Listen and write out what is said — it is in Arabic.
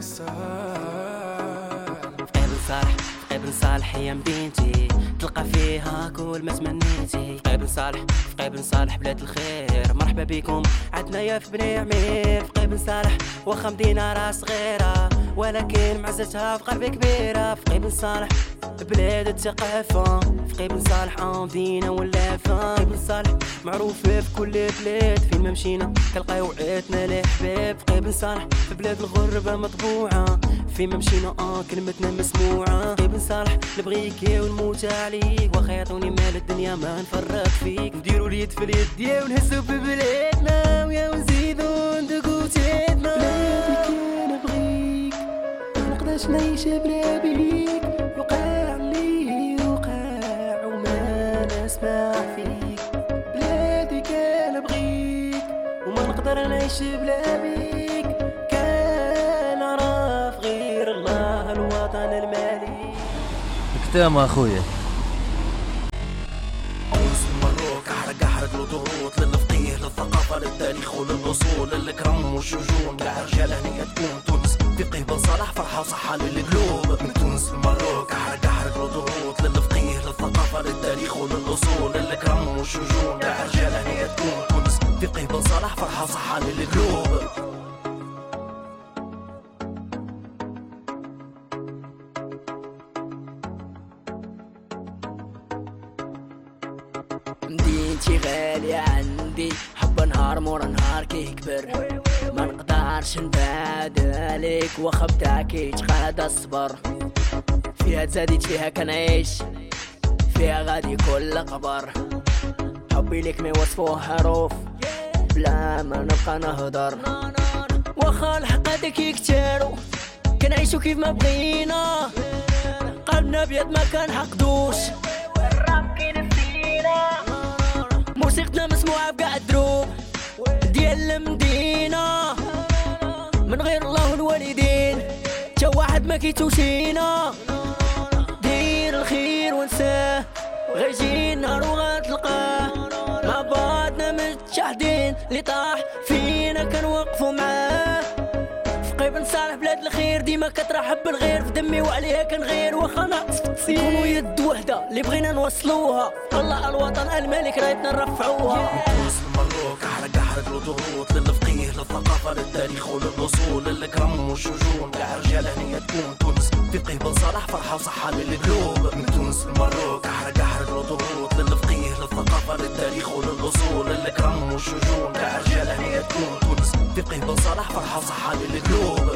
صالح في قبل صالح هي مدينتي، تلقى فيها كل ما تمنيتي. في قبل صالح بلاد الخير، مرحبا بكم عدنا يا في بني عمير. في قبل صالح واخا مدينة راس صغيرة، ولكن معزتها في قلبي كبيرة. في قبل صالح بلاد الثقافة، في قبل صالح مدينة ولافة. قبل صالح معروفة في كل بلاد، فين ما مشينا كنلقاو عيتنا الحباب. في قبل صالح في بلاد الغربة مطبوعة، فين ما مشينا كلمتنا مسموعة. قبل صالح نبغيك ونموت عليك، واخا يعطوني مال الدنيا ما نفرط فيك. نديرو اليد في اليد يا ونهزو ببلادنا، ويا ونزيدو ندقو تيدنا. بلادي كي نبغيك منقدرش نعيش بلا بيك، وقع اللي وقع وما نسمع فيك. بلادي كي نبغيك وما نقدر نعيش بلا بيك، كان عرف غير الله الوطن المالي. كتام اخويا مروك احرق الضغوط للفقيه للثقافة للتاريخ وللأصول للكرم والشجون. كاع رجال هنية تكون تونس فقيه بن صالح فرحة وصحة للقلوب. من تونس لمروك احرق الضغوط للفقيه للثقافة للتاريخ وللأصول للكرم والشجون. كاع رجال هنية تكون تونس فقيه بن صالح فرحة وصحة للقلوب. مدينتي غالية عندي، حب نهار مورا نهار كيكبر، ما نقدرش نبعد عليك واخا بداك يتقاد الصبر. فيها تزاديت فيها كنعيش، فيها غادي كل قبر. حبي ليك ما يوصفوه حروف بلا ما نبقى نهضر. واخا الحقادك يكترو كنعيشو كيف ما بغينا، قلبنا بيد ما كنحقدوش، الراب كاين فينا. موسيقتنا مسموعة بقاع الدروب ديال المدينة، من غير الله والوالدين تا واحد ما كيتوشينا. دير الخير ونساه غيجي نهار وغتلقاه، مع بعضنا متشاهدين اللي طاح فينا كنوقفو معاه. في قبل صالح بلاد الخير ديما كترحب بالغير، في دمي وعليها كنغير واخا ناقص في التصير. نكونو يد وحدة اللي بغينا نوصلوها، الله الوطن الملك رايتنا نرفعوها. تونس المروك احرق الضغوط للفقيه للثقافة للتاريخ وللأصول للكرم والشجون. كاع رجال هنية تكون تونس فقيه بن صالح فرحة وصحة للقلوب. من تونس المروك احرق الضغوط للفقيه للثقافة للتاريخ وللأصول للكرم والشجون. كاع رجال هنية تكون تونس فقيه بن صالح فرحة وصحة للقلوب.